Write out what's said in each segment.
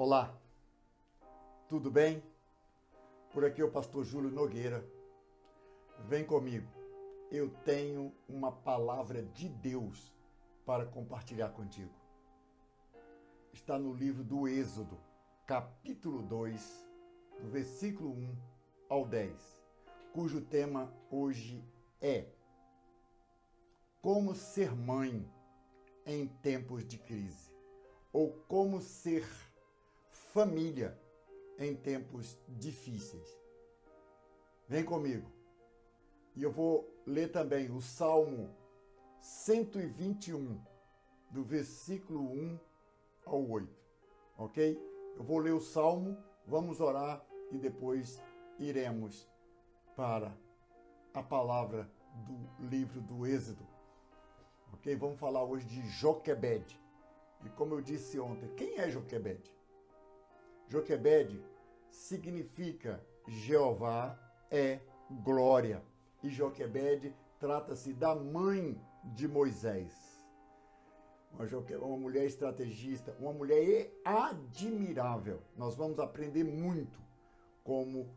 Olá, tudo bem? Por aqui é o pastor Júlio Nogueira. Vem comigo, eu tenho uma palavra de Deus para compartilhar contigo. Está no livro do Êxodo, capítulo 2, do versículo 1 ao 10, cujo tema hoje é Como ser mãe em tempos de crise, ou como ser família em tempos difíceis. Vem comigo. E eu vou ler também o Salmo 121, do versículo 1 ao 8. Ok? Eu vou ler o Salmo, vamos orar e depois iremos para a palavra do livro do Êxodo. Ok? Vamos falar hoje de Joquebede. E como eu disse ontem, quem é Joquebede? Joquebede significa Jeová é glória. E Joquebede trata-se da mãe de Moisés. Uma mulher estrategista, uma mulher admirável. Nós vamos aprender muito como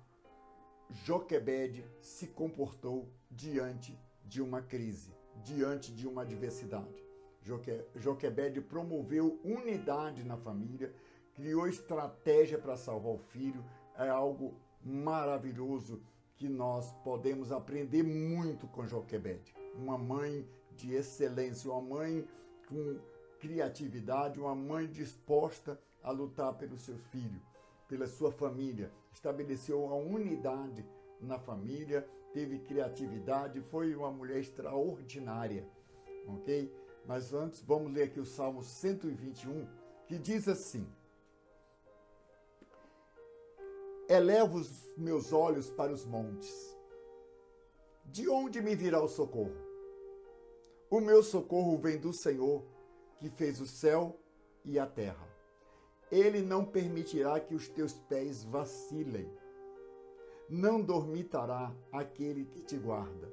Joquebede se comportou diante de uma crise, diante de uma adversidade. Joquebede promoveu unidade na família, criou estratégia para salvar o filho. É algo maravilhoso que nós podemos aprender muito com Joquebede. Uma mãe de excelência, uma mãe com criatividade, uma mãe disposta a lutar pelos seus filhos, pela sua família. Estabeleceu uma unidade na família, teve criatividade, foi uma mulher extraordinária, ok? Mas antes, vamos ler aqui o Salmo 121, que diz assim: Elevo os meus olhos para os montes. De onde me virá o socorro? O meu socorro vem do Senhor, que fez o céu e a terra. Ele não permitirá que os teus pés vacilem. Não dormitará aquele que te guarda.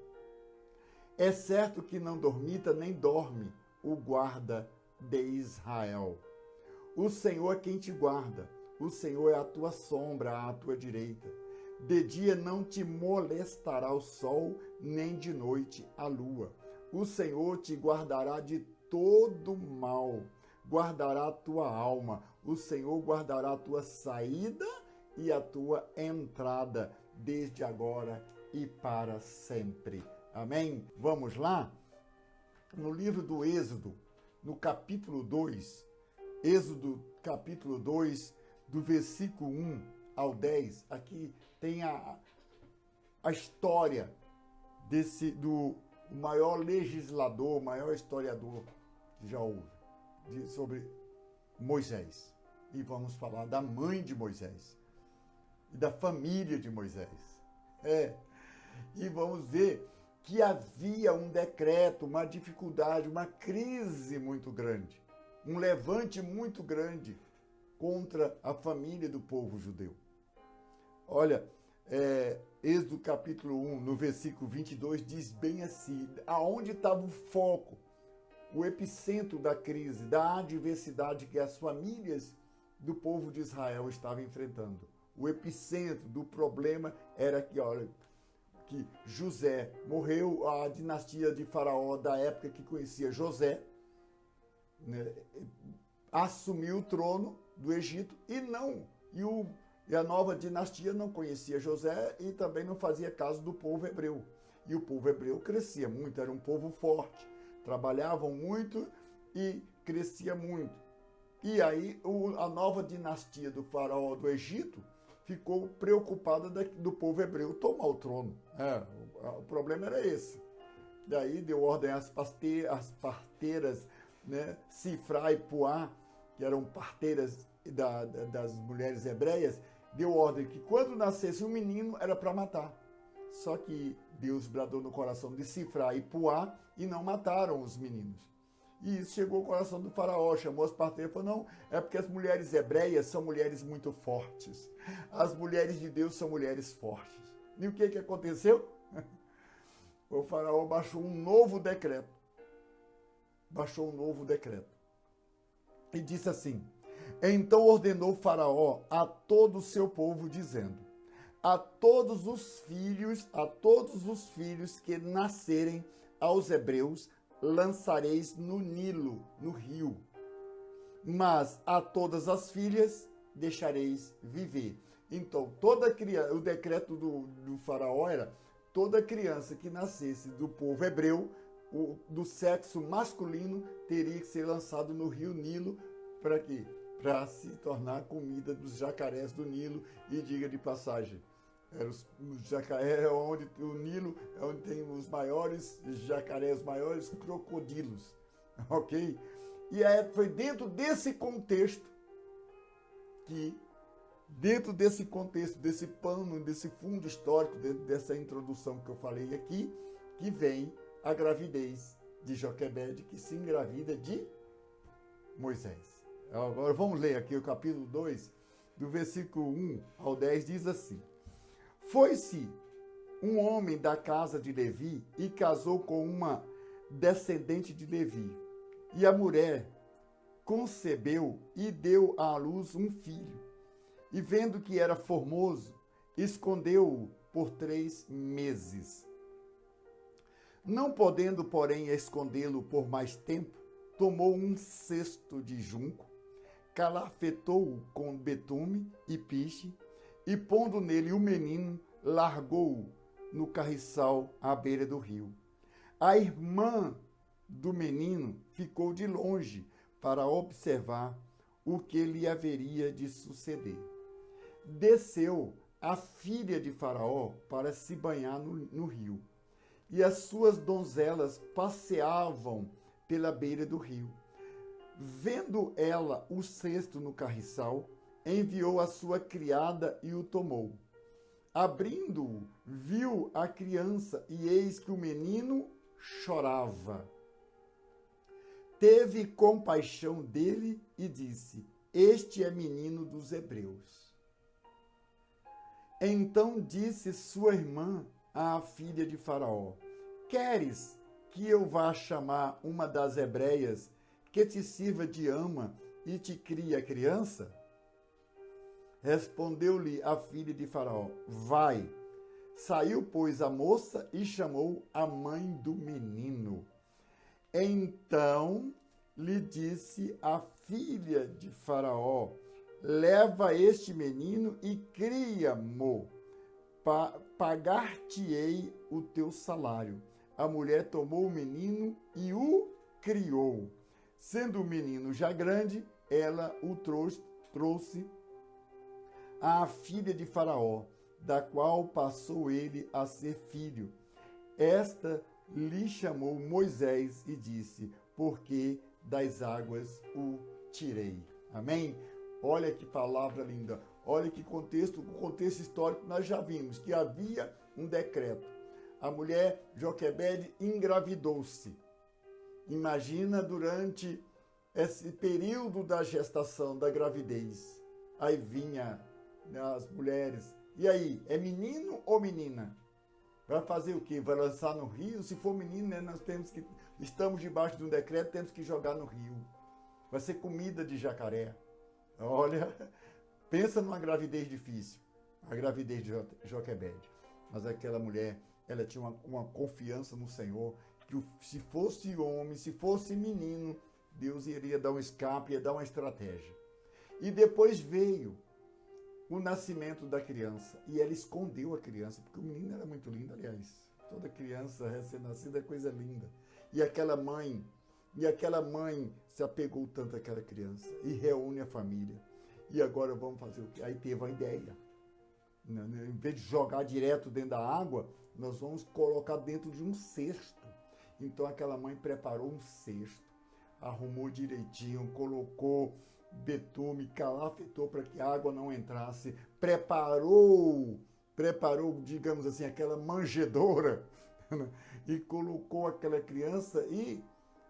É certo que não dormita nem dorme o guarda de Israel. O Senhor é quem te guarda. O Senhor é a tua sombra à tua direita. De dia não te molestará o sol, nem de noite a lua. O Senhor te guardará de todo mal. Guardará a tua alma. O Senhor guardará a tua saída e a tua entrada, desde agora e para sempre. Amém? Vamos lá? No livro do Êxodo, no capítulo 2, Êxodo capítulo 2, do versículo 1 ao 10, aqui tem a história do maior legislador, o maior historiador que já houve, sobre Moisés. E vamos falar da mãe de Moisés e da família de Moisés. E vamos ver que havia um decreto, uma dificuldade, uma crise muito grande, um levante muito grande contra a família do povo judeu. Olha, Êxodo capítulo 1, no versículo 22, diz bem assim, aonde estava o foco, o epicentro da crise, da adversidade que as famílias do povo de Israel estavam enfrentando. O epicentro do problema era que, olha, que José morreu, a dinastia de Faraó da época que conhecia José, né, assumiu o trono do Egito e a nova dinastia não conhecia José e também não fazia caso do povo hebreu. E o povo hebreu crescia muito, era um povo forte, trabalhavam muito e crescia muito. E aí a nova dinastia do faraó do Egito ficou preocupada do povo hebreu tomar o trono. O problema era esse. Daí deu ordem às parteiras, né, Sifra e Puá, que eram parteiras das mulheres hebreias, deu ordem que quando nascesse um menino era para matar. Só que Deus bradou no coração de Sifra e Puá e não mataram os meninos. E isso chegou ao coração do faraó, chamou as parteiras e falou, não, é porque as mulheres hebreias são mulheres muito fortes. As mulheres de Deus são mulheres fortes. E o que aconteceu? O faraó baixou um novo decreto. E disse assim, Então ordenou Faraó a todo o seu povo, dizendo: a todos os filhos que nascerem aos hebreus, lançareis no Nilo, no rio. Mas a todas as filhas deixareis viver. Então, toda criança, o decreto do faraó era: toda criança que nascesse do povo hebreu, do sexo masculino, teria que ser lançado no rio Nilo. Para quê? Para se tornar comida dos jacarés do Nilo. E diga de passagem, os jacaré o Nilo é onde tem os maiores jacarés, os maiores crocodilos, ok? E foi dentro desse contexto desse pano, desse fundo histórico, dessa introdução que eu falei aqui, que vem a gravidez de Joquebede, que se engravida de Moisés. Agora vamos ler aqui o capítulo 2, do versículo 1 ao 10, diz assim: foi-se um homem da casa de Levi e casou com uma descendente de Levi. E a mulher concebeu e deu à luz um filho. E vendo que era formoso, escondeu-o por 3 meses. Não podendo, porém, escondê-lo por mais tempo, tomou um cesto de junco, calafetou-o com betume e piche, e pondo nele o menino, largou-o no carriçal à beira do rio. A irmã do menino ficou de longe para observar o que lhe haveria de suceder. Desceu a filha de Faraó para se banhar no rio, e as suas donzelas passeavam pela beira do rio. Vendo ela o cesto no carriçal, enviou a sua criada e o tomou. Abrindo-o, viu a criança, e eis que o menino chorava. Teve compaixão dele e disse: este é menino dos hebreus. Então disse sua irmã à filha de Faraó: queres que eu vá chamar uma das hebreias que te sirva de ama e te crie a criança? Respondeu-lhe a filha de Faraó: vai. Saiu, pois, a moça e chamou a mãe do menino. Então lhe disse a filha de Faraó: leva este menino e cria-mo, pagar-te-ei o teu salário. A mulher tomou o menino e o criou. Sendo o menino já grande, ela o trouxe à filha de Faraó, da qual passou ele a ser filho. Esta lhe chamou Moisés e disse: porque das águas o tirei. Amém? Olha que palavra linda. Olha que contexto, o contexto histórico nós já vimos, que havia um decreto. A mulher Joquebede engravidou-se. Imagina durante esse período da gestação, da gravidez. Aí vinha as mulheres. E aí, é menino ou menina? Vai fazer o quê? Vai lançar no rio? Se for menino, né, estamos debaixo de um decreto, temos que jogar no rio. Vai ser comida de jacaré. Olha, pensa numa gravidez difícil. A gravidez de Joquebede. Mas aquela mulher, ela tinha uma confiança no Senhor, que se fosse homem, se fosse menino, Deus iria dar um escape, ia dar uma estratégia. E depois veio o nascimento da criança. E ela escondeu a criança, porque o menino era muito lindo, aliás. Toda criança recém-nascida é coisa linda. E aquela mãe se apegou tanto àquela criança e reúne a família. E agora vamos fazer o quê? Aí teve a ideia. Em vez de jogar direto dentro da água, nós vamos colocar dentro de um cesto. Então aquela mãe preparou um cesto, arrumou direitinho, colocou betume, calafetou para que a água não entrasse, preparou, digamos assim, aquela manjedoura, e colocou aquela criança e,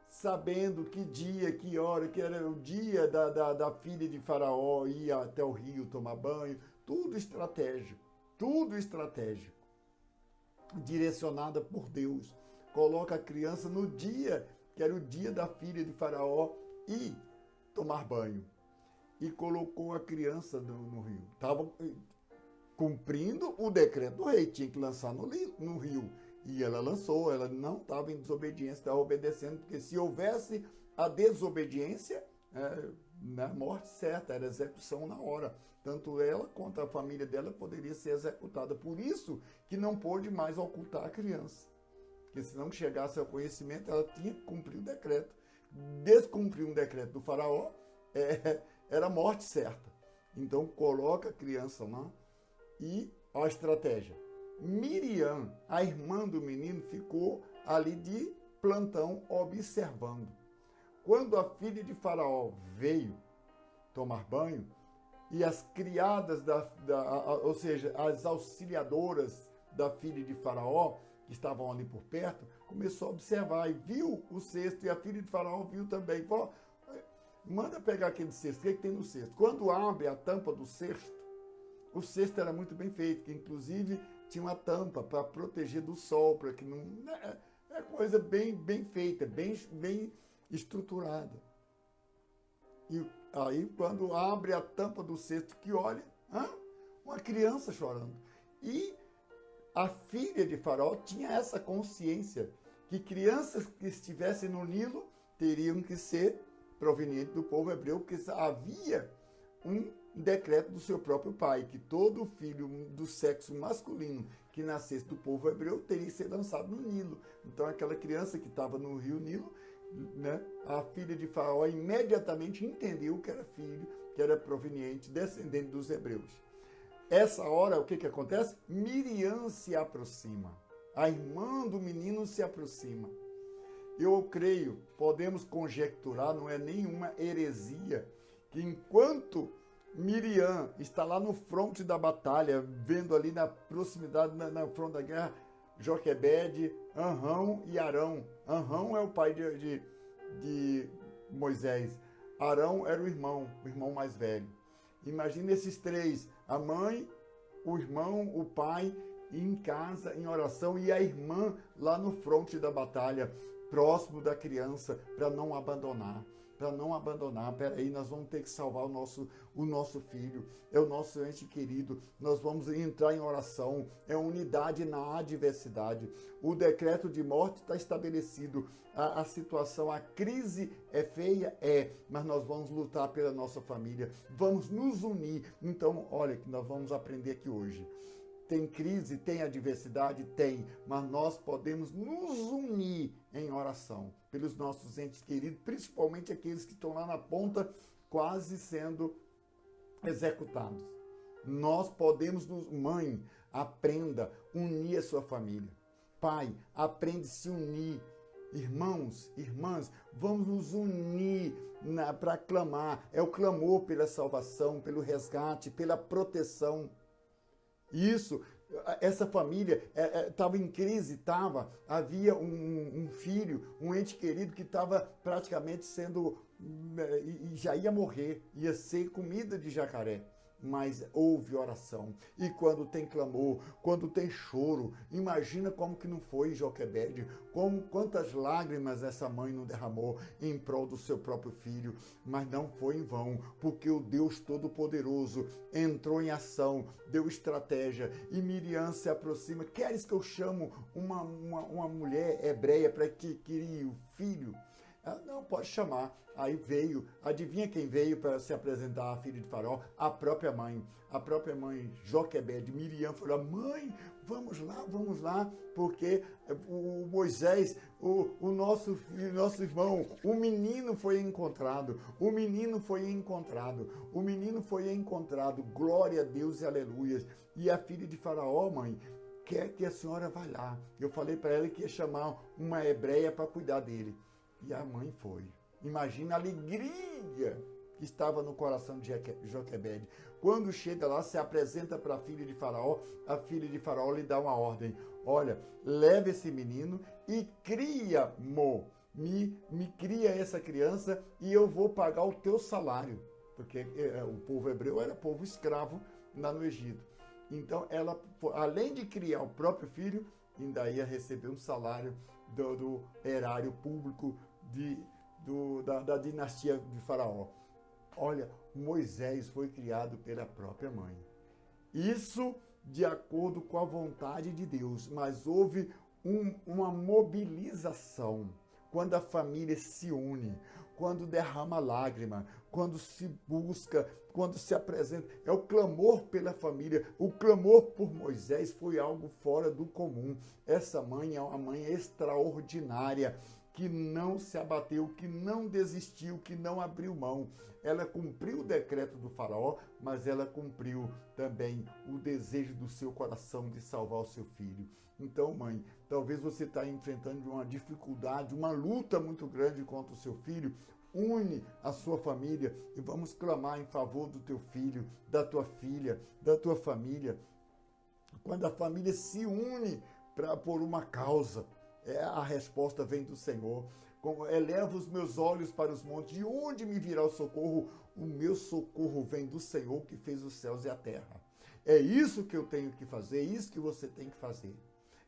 sabendo que dia, que hora, que era o dia da filha de Faraó ir até o rio tomar banho, tudo estratégico, direcionada por Deus. Coloca a criança no dia, que era o dia da filha de Faraó, e tomar banho. e colocou a criança no rio. Estava cumprindo o decreto do rei, tinha que lançar no rio. E ela lançou, ela não estava em desobediência, estava obedecendo, porque se houvesse a desobediência, na morte certa, era execução na hora. Tanto ela quanto a família dela poderia ser executada. Por isso que não pôde mais ocultar a criança. Porque se não chegasse ao conhecimento, ela tinha que cumprir o decreto. Descumprir um decreto do faraó era morte certa. Então coloca a criança lá e a estratégia. Miriam, a irmã do menino, ficou ali de plantão observando. Quando a filha de Faraó veio tomar banho, e as criadas, ou seja, as auxiliadoras da filha de Faraó, que estavam ali por perto, começou a observar e viu o cesto, e a filha de Faraó viu também. Falou, manda pegar aquele cesto, o que tem no cesto? Quando abre a tampa do cesto, o cesto era muito bem feito, que inclusive tinha uma tampa para proteger do sol, para que não... É coisa bem feita, bem estruturada. E aí, quando abre a tampa do cesto, que olha, uma criança chorando. E a filha de Faraó tinha essa consciência que crianças que estivessem no Nilo teriam que ser provenientes do povo hebreu, porque havia um decreto do seu próprio pai, que todo filho do sexo masculino que nascesse do povo hebreu teria que ser lançado no Nilo. Então aquela criança que estava no rio Nilo, né, a filha de Faraó imediatamente entendeu que era filho, que era proveniente, descendente dos hebreus. Essa hora, o que acontece? Miriam se aproxima. A irmã do menino se aproxima. Eu creio, podemos conjecturar, não é nenhuma heresia, que enquanto Miriam está lá no fronte da batalha, vendo ali na proximidade, na fronte da guerra, Joquebede, Anrão e Arão. Anrão é o pai de Moisés. Arão era o irmão mais velho. Imagina esses três, a mãe, o irmão, o pai, em casa, em oração, e a irmã lá no fronte da batalha, próximo da criança, para não abandonar. Peraí, nós vamos ter que salvar o nosso filho, é o nosso ente querido, nós vamos entrar em oração, é unidade na adversidade. O decreto de morte está estabelecido, a situação, a crise é feia, mas nós vamos lutar pela nossa família, vamos nos unir. Então, olha que nós vamos aprender aqui hoje. Tem crise, tem adversidade? Tem, mas nós podemos nos unir em oração pelos nossos entes queridos, principalmente aqueles que estão lá na ponta, quase sendo executados. Nós podemos mãe, aprenda, unir a sua família. Pai, aprende a se unir. Irmãos, irmãs, vamos nos unir para clamar. É o clamor pela salvação, pelo resgate, pela proteção. Isso, essa família estava em crise, havia um filho, um ente querido que estava praticamente e já ia morrer, ia ser comida de jacaré. Mas houve oração. E quando tem clamor, quando tem choro, imagina como que não foi Joquebede, quantas lágrimas essa mãe não derramou em prol do seu próprio filho. Mas não foi em vão, porque o Deus Todo-Poderoso entrou em ação, deu estratégia, e Miriam se aproxima. Queres que eu chamo uma mulher hebreia para que crie o filho? Não, pode chamar. Aí veio, adivinha quem veio para se apresentar à filha de Faraó? A própria mãe Joquebede. Miriam falou, mãe, vamos lá, porque o Moisés, o nosso irmão, o menino foi encontrado, glória a Deus e aleluias. E a filha de Faraó, mãe, quer que a senhora vá lá. Eu falei para ela que ia chamar uma hebreia para cuidar dele. E a mãe foi. Imagina a alegria que estava no coração de Joquebede. Quando chega lá, se apresenta para a filha de Faraó lhe dá uma ordem. Olha, leva esse menino e me cria essa criança e eu vou pagar o teu salário. Porque o povo hebreu era povo escravo lá no Egito. Então, ela, além de criar o próprio filho, ainda ia receber um salário do erário público da dinastia de Faraó. Olha, Moisés foi criado pela própria mãe. Isso de acordo com a vontade de Deus, mas houve uma mobilização quando a família se une, quando derrama lágrima, quando se busca, quando se apresenta. É o clamor pela família. O clamor por Moisés foi algo fora do comum. Essa mãe é uma mãe extraordinária, que não se abateu, que não desistiu, que não abriu mão. Ela cumpriu o decreto do faraó, mas ela cumpriu também o desejo do seu coração de salvar o seu filho. Então, mãe, talvez você está enfrentando uma dificuldade, uma luta muito grande contra o seu filho. Une a sua família e vamos clamar em favor do teu filho, da tua filha, da tua família. Quando a família se une por uma causa, a resposta vem do Senhor. Como eleva os meus olhos para os montes, de onde me virá o socorro? O meu socorro vem do Senhor que fez os céus e a terra. É isso que eu tenho que fazer, é isso que você tem que fazer.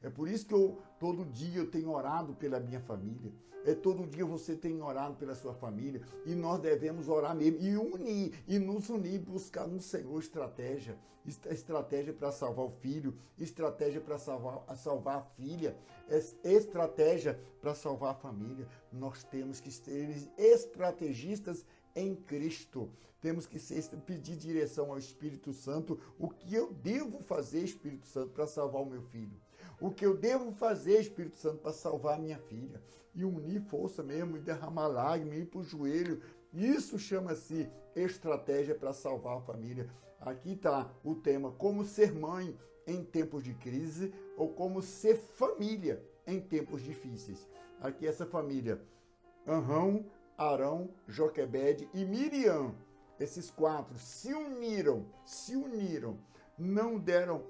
É por isso que todo dia eu tenho orado pela minha família. Todo dia você tem orado pela sua família. E nós devemos orar mesmo. E nos unir, buscar no Senhor estratégia. Estratégia para salvar o filho. Estratégia para salvar a filha. Estratégia para salvar a família. Nós temos que ser estrategistas em Cristo. Temos que pedir direção ao Espírito Santo. O que eu devo fazer, Espírito Santo, para salvar o meu filho? O que eu devo fazer, Espírito Santo, para salvar a minha filha? E unir força mesmo, e derramar lágrimas, ir para o joelho. Isso chama-se estratégia para salvar a família. Aqui está o tema, como ser mãe em tempos de crise, ou como ser família em tempos difíceis. Aqui essa família, Arão, Joquebede e Miriam, esses 4 se uniram, não deram.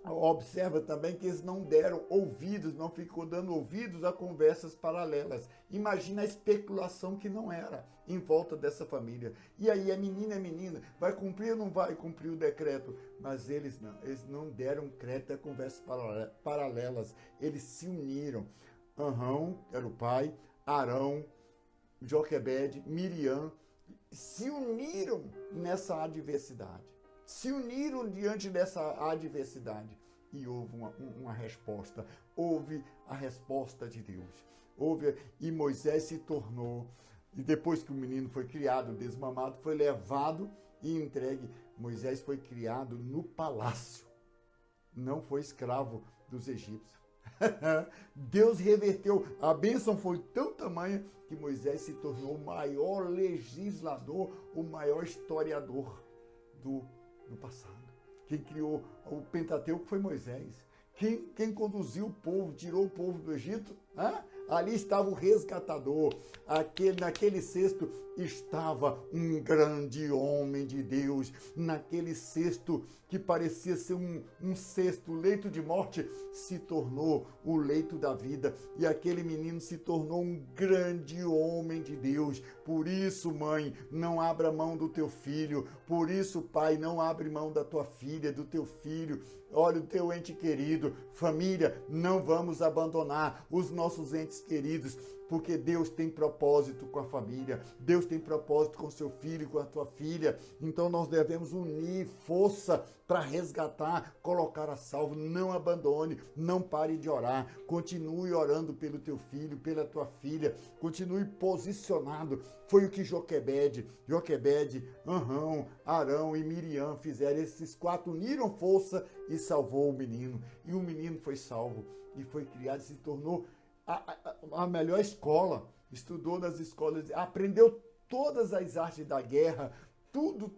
Observa também que eles não deram ouvidos, não ficou dando ouvidos a conversas paralelas. Imagina a especulação que não era em volta dessa família. E aí, é menina, vai cumprir ou não vai cumprir o decreto? Mas eles não deram crédito a conversas paralelas. Eles se uniram. Que era o pai, Arão, Joquebede, Miriam, se uniram nessa adversidade. Se uniram diante dessa adversidade e houve uma resposta. Houve a resposta de Deus. E Moisés se tornou, e depois que o menino foi criado, desmamado, foi levado e entregue. Moisés foi criado no palácio, não foi escravo dos egípcios. Deus reverteu, a bênção foi tão tamanha que Moisés se tornou o maior legislador, o maior historiador do passado. Quem criou o Pentateuco foi Moisés. Quem conduziu o povo, tirou o povo do Egito, ali estava o resgatador. Naquele cesto estava um grande homem de Deus. Naquele cesto que parecia ser um cesto, o leito de morte, se tornou o leito da vida. E aquele menino se tornou um grande homem de Deus. Por isso, mãe, não abra mão do teu filho. Por isso, pai, não abre mão da tua filha, do teu filho. Olha, o teu ente querido. Família, não vamos abandonar os nossos entes queridos, porque Deus tem propósito com a família, Deus tem propósito com o seu filho, com a tua filha. Então nós devemos unir força para resgatar, colocar a salvo. Não abandone, não pare de orar, continue orando pelo teu filho, pela tua filha, continue posicionado. Foi o que Joquebede, Arão e Miriam fizeram. Esses 4 uniram força e salvou o menino. E o menino foi salvo e foi criado, se tornou a melhor escola, estudou nas escolas, aprendeu todas as artes da guerra, tudo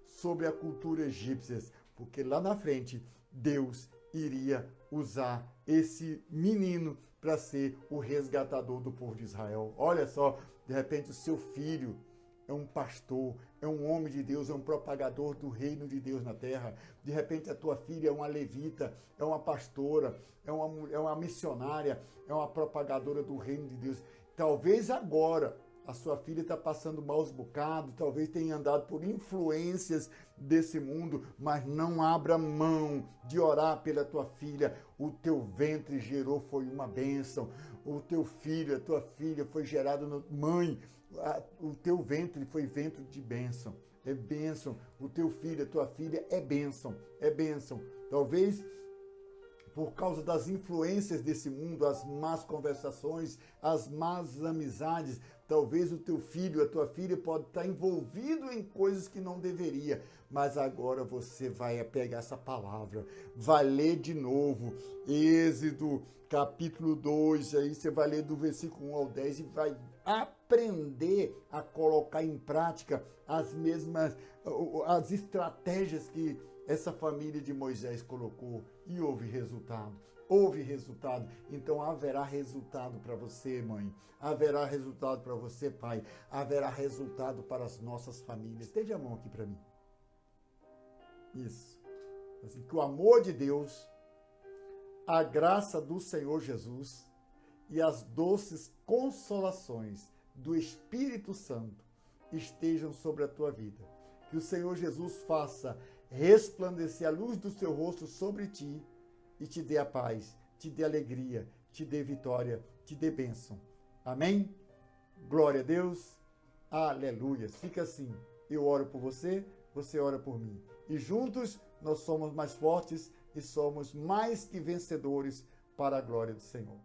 sobre a cultura egípcia, porque lá na frente Deus iria usar esse menino para ser o resgatador do povo de Israel. Olha só, de repente o seu filho é um pastor, é um homem de Deus, é um propagador do reino de Deus na terra. De repente a tua filha é uma levita, é uma pastora, é uma missionária, é uma propagadora do reino de Deus. Talvez agora a sua filha está passando maus bocados, talvez tenha andado por influências desse mundo, mas não abra mão de orar pela tua filha. O teu ventre gerou, foi uma bênção. O teu filho, a tua filha foi gerado no... Mãe, o teu ventre foi ventre de bênção. É bênção. O teu filho, a tua filha é bênção. É bênção. Talvez por causa das influências desse mundo, as más conversações, as más amizades, talvez o teu filho, a tua filha pode estar envolvido em coisas que não deveria, mas agora você vai pegar essa palavra, vai ler de novo, Êxodo capítulo 2, aí você vai ler do versículo 1 ao 10 e vai aprender a colocar em prática as estratégias que essa família de Moisés colocou e houve resultado. Houve resultado. Então haverá resultado para você, mãe. Haverá resultado para você, pai. Haverá resultado para as nossas famílias. Estende a mão aqui para mim. Isso. Assim, que o amor de Deus, a graça do Senhor Jesus e as doces consolações do Espírito Santo estejam sobre a tua vida. Que o Senhor Jesus faça resplandecer a luz do seu rosto sobre ti e te dê a paz, te dê alegria, te dê vitória, te dê bênção. Amém? Glória a Deus. Aleluia. Fica assim. Eu oro por você, você ora por mim. E juntos nós somos mais fortes e somos mais que vencedores para a glória do Senhor.